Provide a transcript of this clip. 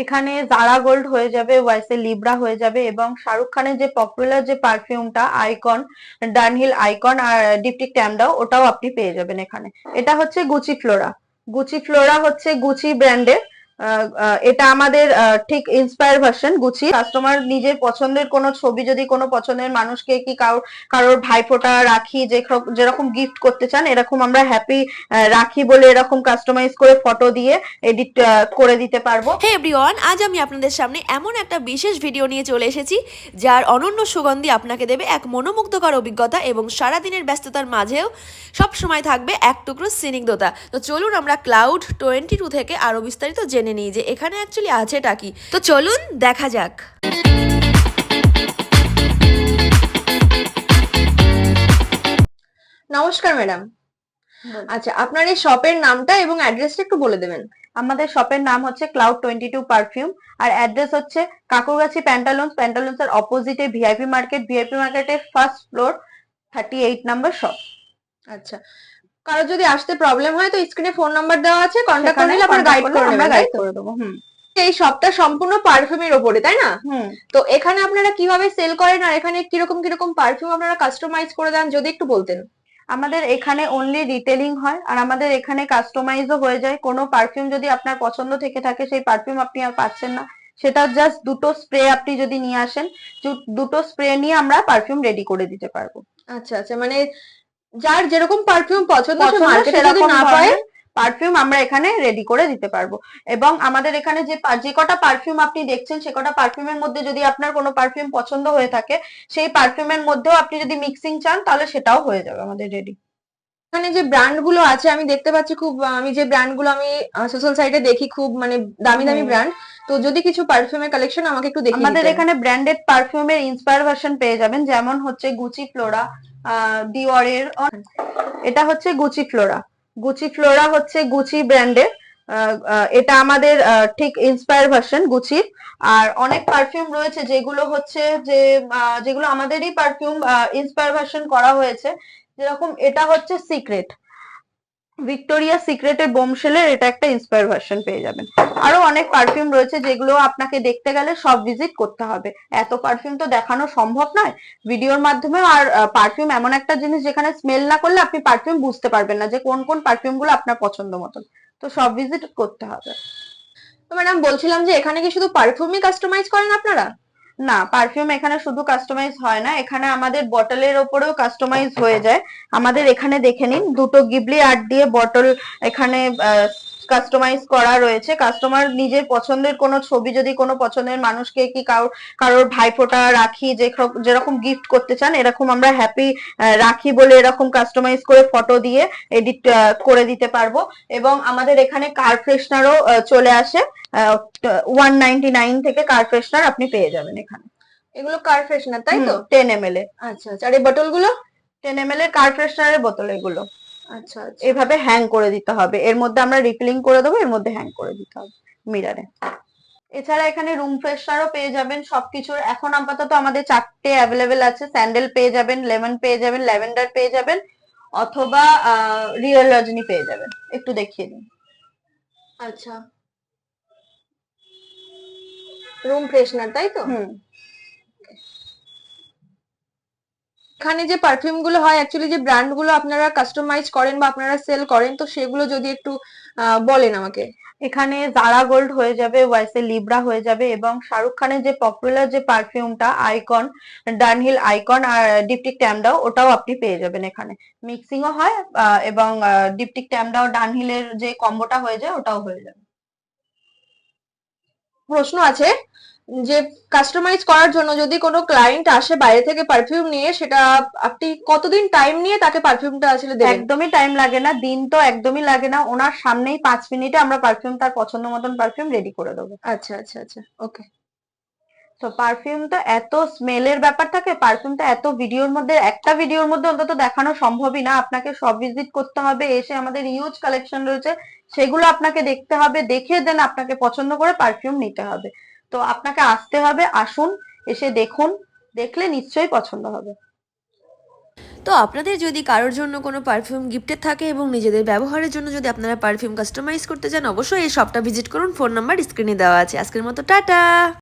এখানে জারা গোল্ড হয়ে যাবে, ওয়াইসে লিব্রা হয়ে যাবে, এবং শাহরুখ খানের যে পপুলার যে পারফিউমটা আইকন, ডানহিল আইকন আর ডিপটিক ট্যামডাও, ওটাও আপনি পেয়ে যাবেন এখানে। এটা হচ্ছে গুচি ফ্লোরা। গুচি ফ্লোরা হচ্ছে গুচি ব্র্যান্ডের। এটা আমাদের ঠিক ইন্সপায়ার ভার্সন গুচি। কাস্টমার নিজের পছন্দের কোনো ছবি, যদি কোনো পছন্দের মানুষকে কি কারোর ভাইফোঁটা, রাখি, যেরকম গিফট করতে চান, এরকম আমরা হ্যাপি রাখি বলে এরকম কাস্টমাইজ করে ফটো দিয়ে এডিট করে দিতে পারবো। হে এভরিওয়ান, আজ আমি আপনাদের সামনে এমন একটা বিশেষ ভিডিও নিয়ে চলে এসেছি যার অনন্য সুগন্ধি আপনাকে দেবে এক মনোমুগ্ধকর অভিজ্ঞতা এবং সারাদিনের ব্যস্ততার মাঝেও সব সময় থাকবে এক টুকরো স্নিগ্ধতা। তো চলুন আমরা ক্লাউড 22 থেকে আরো বিস্তারিত জেনে নিই যে এখানে অ্যাকচুয়ালি আছেটা কি। তো চলুন দেখা যাক। নমস্কার ম্যাডাম। আচ্ছা, আপনার এই শপের নামটা এবং অ্যাড্রেসটা একটু বলে দেবেন। আমাদের শপের নাম হচ্ছে ক্লাউড 22 পারফিউম, আর অ্যাড্রেস হচ্ছে কাকুরগাছি প্যান্টালুন্স এর অপোজিটে ভিআইপি মার্কেটের ফার্স্ট ফ্লোর, 38 নাম্বার শপ। আচ্ছা, কারো যদি আসতে প্রবলেম হয় তো স্ক্রিনে ফোন নাম্বার দেওয়া আছে, কন্ট্যাক্ট করলে আপনারা গাইড করে নেবেন, গাইড করে দেবো। এই শপটা সম্পূর্ণ পারফিউমের উপরে, তাই না? তো এখানে আপনারা কিভাবে সেল করেন আর এখানে কিরকম কিরকম পারফিউম আপনারা কাস্টমাইজ করে দেন যদি একটু বলতেন। আমাদের এখানে অনলি রিটেলিং হয়, আর আমাদের এখানে কাস্টমাইজও হয়ে যায়। কোনো পারফিউম যদি আপনার পছন্দ থেকে থাকে, সেই পারফিউম আপনি আর পাচ্ছেন না, সেটা জাস্ট দুটো স্প্রে আপনি যদি নিয়ে আসেন, দুটো স্প্রে নিয়ে আমরা পারফিউম রেডি করে দিতে পারবো। আচ্ছা আচ্ছা, মানে যার যেরকম পারফিউম পছন্দ সে মার্কেটে যদি সেরকম না পায় পারফিউম আমরা এখানে রেডি করে দিতে পারবো। এবং আমাদের এখানে যে কটা পারফিউম আপনি দেখছেন, সে কটা পারফিউমের মধ্যে যদি আপনার কোনো পারফিউম পছন্দ হয়ে থাকে, সেই পারফিউমের মধ্যেও আপনি যদি মিক্সিং চান, তাহলে সেটাও হয়ে যাবে আমাদের রেডি। এখানে যে ব্র্যান্ড গুলো আছে আমি দেখতে পাচ্ছি, খুব আমি যে ব্র্যান্ড গুলো আমি সোশ্যাল সাইটে দেখি, খুব মানে দামি দামি ব্র্যান্ড। তো যদি কিছু পারফিউমের কালেকশন আমাকে একটু দেখিয়ে আমাদের দিতেন। এখানে ব্র্যান্ডেড পারফিউমের ইন্সপায়ার ভার্সন পেয়ে যাবেন, যেমন হচ্ছে গুচি ফ্লোরা, ডিওরের। এটা হচ্ছে গুচি ফ্লোরা। গুচি ফ্লোরা হচ্ছে গুচি ব্র্যান্ডের। এটা আমাদের ঠিক ইন্সপায়ার ভার্সন গুচির। আর অনেক পারফিউম রয়েছে যেগুলো হচ্ছে যেগুলো আমাদেরই পারফিউম ইন্সপায়ার ভার্সন করা হয়েছে। যেরকম এটা হচ্ছে সিক্রেট, ভিক্টোরিয়া সিক্রেটের বোমশেলের এটা একটা ইন্সপায়ার ভার্সন পেয়ে যাবেন। আরো অনেক পারফিউম রয়েছে যেগুলো আপনাকে দেখতে গেলে সব ভিজিট করতে হবে, এত পারফিউম তো দেখানো সম্ভব নয় ভিডিওর মাধ্যমে। আর পারফিউম এমন একটা জিনিস যেখানে স্মেল না করলে আপনি পারফিউম বুঝতে পারবেন না যে কোন কোন পারফিউম গুলো আপনার পছন্দ মতন, তো সব ভিজিট করতে হবে। তো ম্যাডাম বলছিলাম যে এখানে কি শুধু পারফিউমই কাস্টমাইজ করেন আপনারা? না, পারফিউম এখানে শুধু কাস্টমাইজ হয় না, এখানে আমাদের বটলের ওপরেও কাস্টমাইজ হয়ে যায়। আমাদের এখানে দেখে নিন, দুটো গিবলি আর্ট দিয়ে বটল এখানে কাস্টমাইজ করা রয়েছে। কাস্টমার নিজের পছন্দের কোনো ছবি, যদি কোনো পছন্দের মানুষকে কি কারোর ভাইফোঁটা, রাখি, যেরকম গিফট করতে চান, এরকম আমরা হ্যাপি রাখি বলে এরকম কাস্টমাইজ করে ফটো দিয়ে এডিট করে দিতে পারবো। এবং আমাদের এখানে কার ফ্রেশনারও চলে আসে, 199 থেকে কার ফ্রেশনার আপনি পেয়ে যাবেন এখানে। এগুলো কার ফ্রেশনার তাই তো? 10 ml এর। আচ্ছা আচ্ছা, আর এই বোতল গুলো? 10 ml এর কার ফ্রেশনারের বোতল এগুলো। আচ্ছা আচ্ছা, এভাবে হ্যাং করে দিতে হবে, এর মধ্যে আমরা রিফিলিং করে দেবো, এর মধ্যে হ্যাং করে দিতে হবে মিরারে। এছাড়া এখানে রুম ফ্রেশনারও পেয়ে যাবেন। সবকিছুর এখন আপাতত আমাদের 4টে অ্যাভেলেবেল আছে। স্যান্ডেল পেয়ে যাবেন, লেমন পেয়ে যাবেন, ল্যাভেন্ডার পেয়ে যাবেন, অথবা রিয়েল রজনী পেয়ে যাবেন। একটু দেখিয়ে দিন। আচ্ছা, রুম ফ্রেশনার তাই তো? এখানে যে পারফিউম গুলো হয়, অ্যাকচুয়ালি যে ব্র্যান্ড গুলো আপনারা কাস্টমাইজ করেন বা আপনারা সেল করেন, তো সেগুলো যদি একটু বলেন আমাকে। এখানে জারা গোল্ড হয়ে যাবে, ওয়াইসে লিব্রা হয়ে যাবে, এবং শাহরুখ খানের যে পপুলার যে পারফিউমটা আইকন, ডানহিল আইকন আর ডিপটিক ট্যামডাও, ওটাও আপনি পেয়ে যাবেন এখানে। মিক্সিংও হয়, এবং ডিপটিক ট্যামডাও ডানহিলের যে কম্বোটা হয়ে যায়, ওটাও হয়ে যাবে। প্রশ্ন আছে যে কাস্টমাইজ করার জন্য যদি কোনো ক্লায়েন্ট আসে বাইরে থেকে পারফিউম নিয়ে, সেটা আপনি কতদিন টাইম নিয়ে তাকে পারফিউমটা আসলে দেবেন? একদমই টাইম লাগে না, দিন তো একদমই লাগে না, ওনার সামনেই 5 মিনিটে আমরা পারফিউম, তার পছন্দ মতন পারফিউম রেডি করে দেবো। আচ্ছা আচ্ছা আচ্ছা, ওকে। তো পারফিউম তো এত স্মেলের ব্যাপার থাকে, পারফিউম তো এত একটা ভিডিওর মধ্যে অন্তত দেখানো সম্ভবই না। আপনাকে সব ভিজিট করতে হবে, এসে আমাদের ইউজ কালেকশন রয়েছে, সেগুলো আপনাকে দেখতে হবে, দেখে দেন আপনাকে পছন্দ করে পারফিউম নিতে হবে। তো আপনাকে আসতে হবে, আসুন, এসে দেখুন, দেখলে নিশ্চয়ই পছন্দ হবে। তো আপনাদের যদি কারোর জন্য কোনো পারফিউম গিফটের থাকে এবং নিজেদের ব্যবহারের জন্য যদি আপনারা পারফিউম কাস্টমাইজ করতে চান, অবশ্যই এই শপটা ভিজিট করুন। ফোন নাম্বার স্ক্রিনে দেওয়া আছে। আজকের মতো টাটা।